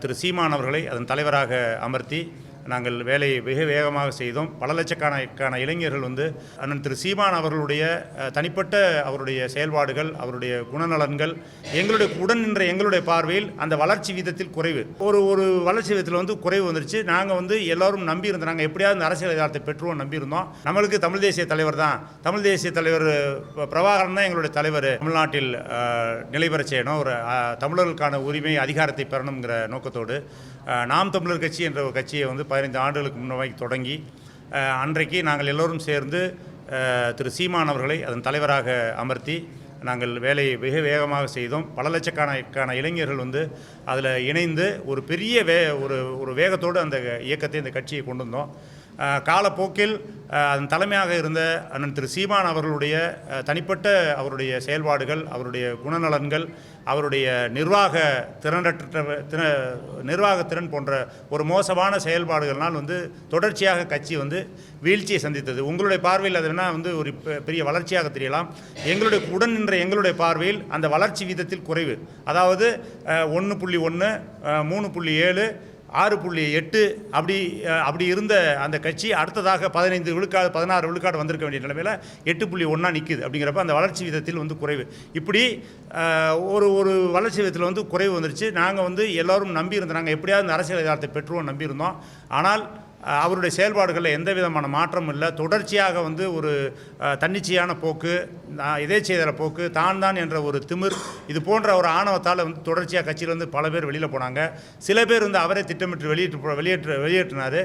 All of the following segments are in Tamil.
திரு சீமான் அவர்களை அதன் தலைவராக அமர்த்தி நாங்கள் வேலையை வெகு வேகமாக செய்தோம். பல லட்சக்கணக்கான இளைஞர்கள் அண்ணன் திரு சீமான் அவர்களுடைய தனிப்பட்ட அவருடைய செயல்பாடுகள், அவருடைய குணநலன்கள் உடன் நின்ற எங்களுடைய பார்வையில் அந்த வளர்ச்சி வீதத்தில் குறைவு, ஒரு வளர்ச்சி வீதத்தில் குறைவு வந்துருச்சு. நாங்கள் எல்லாரும் நம்பியிருந்தோம், நாங்கள் எப்படியாவது இந்த அரசியல் அதிகாரத்தை பெற்றுவோம் நம்பியிருந்தோம். நம்மளுக்கு தமிழ் தேசிய தலைவர் தான், தமிழ் தேசிய தலைவர் பிரபாகரன் தான் எங்களுடைய தலைவர். தமிழ்நாட்டில் நிலை பெற செய்யணும், ஒரு தமிழர்களுக்கான உரிமை அதிகாரத்தை பெறணுங்கிற நோக்கத்தோடு நாம் தமிழர் கட்சி என்ற ஒரு கட்சியை 15 ஆண்டுகளுக்கு முன்னாடி தொடங்கி அன்றைக்கு நாங்கள் எல்லோரும் சேர்ந்து திரு சீமான் அவர்களை அதன் தலைவராக அமர்த்தி நாங்கள் வேலையை வெகு வேகமாக செய்தோம். பல லட்சக்கணக்கான இளைஞர்கள் அதில் இணைந்து ஒரு பெரிய ஒரு வேகத்தோடு அந்த இயக்கத்தை, இந்த கட்சியை கொண்டு வந்தோம். காலப்போக்கில் அதன் தலைமையாக இருந்த அண்ணன் திரு சீமான் அவர்களுடைய தனிப்பட்ட அவருடைய செயல்பாடுகள், அவருடைய குணநலன்கள், அவருடைய நிர்வாகத்திறன் போன்ற ஒரு மோசமான செயல்பாடுகள்னால் தொடர்ச்சியாக கட்சி வீழ்ச்சியை சந்தித்தது. உங்களுடைய பார்வையில் அது வேணால் ஒரு பெரிய வளர்ச்சியாக தெரியலாம். உடன் நின்ற எங்களுடைய பார்வையில் அந்த வளர்ச்சி வீதத்தில் குறைவு, அதாவது 1.1, 3.7, 6.8 அப்படி இருந்த அந்த கட்சி அடுத்ததாக 15 விழுக்காடு 16 விழுக்காடு வந்திருக்க வேண்டிய நிலைமையில் 8.1 நிற்குது. அப்படிங்கிறப்ப அந்த வளர்ச்சி விதத்தில் குறைவு. இப்படி ஒரு வளர்ச்சி விதத்தில் குறைவு வந்துருச்சு. நாங்கள் எல்லோரும் நம்பியிருந்தோம், நாங்கள் எப்படியாவது இந்த அரசியல் அதிகாரத்தை பெற்றுவோம் நம்பியிருந்தோம். ஆனால் அவருடைய செயல்பாடுகளில் எந்த விதமான மாற்றமும் இல்லை. தொடர்ச்சியாக ஒரு தன்னிச்சையான போக்கு, இதே செய்கிற போக்கு, தான் என்ற ஒரு திமிர், இது போன்ற ஒரு ஆணவத்தால் தொடர்ச்சியாக கட்சியில் பல பேர் வெளியில் போனாங்க. சில பேர் அவரே திட்டமிட்டு வெளியேற்றினார்.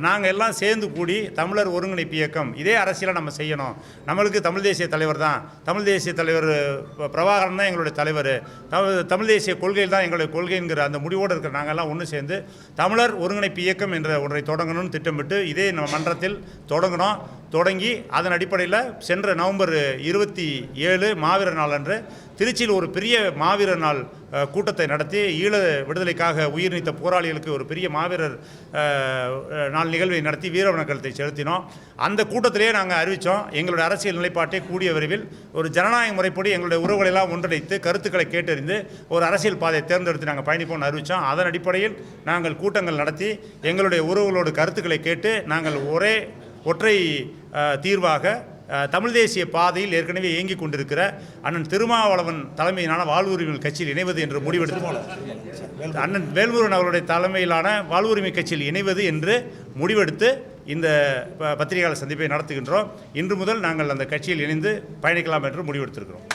நாங்கள் எல்லாம் சேர்ந்து கூடி தமிழர் ஒருங்கிணைப்பு இயக்கம், இதே அரசியலை நம்ம செய்யணும், நம்மளுக்கு தமிழ் தேசிய தலைவர் தான், தமிழ் தேசிய தலைவர் பிரபாகரன் தான் எங்களுடைய தலைவர், தமிழ் தேசிய கொள்கையில் தான் எங்களுடைய கொள்கைங்கிற அந்த முடிவோடு இருக்கிற நாங்கள் எல்லாம் ஒன்று சேர்ந்து தமிழர் ஒருங்கிணைப்பு இயக்கம் என்ற ஒன்றை தொடங்கணும் திட்டமிட்டு இதே நம்ம மன்றத்தில் தொடங்கி அதன் அடிப்படையில் சென்ற நவம்பர் 27 மாவீரர் நாள் அன்று திருச்சியில் ஒரு பெரிய மாவீரர் நாள் கூட்டத்தை நடத்தி ஈழ விடுதலைக்காக உயிர் நீத்த போராளிகளுக்கு ஒரு பெரிய மாவீரர் நாள் நிகழ்வை நடத்தி வீரவணக்கத்தை செலுத்தினோம். அந்த கூட்டத்திலேயே நாங்கள் அறிவித்தோம், எங்களுடைய அரசியல் நிலைப்பாட்டை கூடிய விரைவில் ஒரு ஜனநாயக முறைப்படி எங்களுடைய உறவுகளெல்லாம் ஒன்றிணைத்து கருத்துக்களை கேட்டறிந்து ஒரு அரசியல் பாதையை தேர்ந்தெடுத்து நாங்கள் பயணிப்போம்னு அறிவித்தோம். அதன் அடிப்படையில் நாங்கள் கூட்டங்கள் நடத்தி எங்களுடைய உறவுகளோடு கருத்துக்களை கேட்டு நாங்கள் ஒற்றை தீர்வாக தமிழ் தேசிய பாதையில் ஏற்கனவே இயங்கிக் கொண்டிருக்கிற அண்ணன் திருமாவளவன் தலைமையிலான வாழ்வுரிமை கட்சியில் இணைவது என்று முடிவெடுத்து, அண்ணன் வேல்முருகன் அவருடைய தலைமையிலான வாழ்வுரிமை கட்சியில் இணைவது என்று முடிவெடுத்து இந்த பத்திரிகையாளர் சந்திப்பை நடத்துகின்றோம். இன்று முதல் நாங்கள் அந்த கட்சியில் இணைந்து பயணிக்கலாம் என்று முடிவெடுத்திருக்கிறோம்.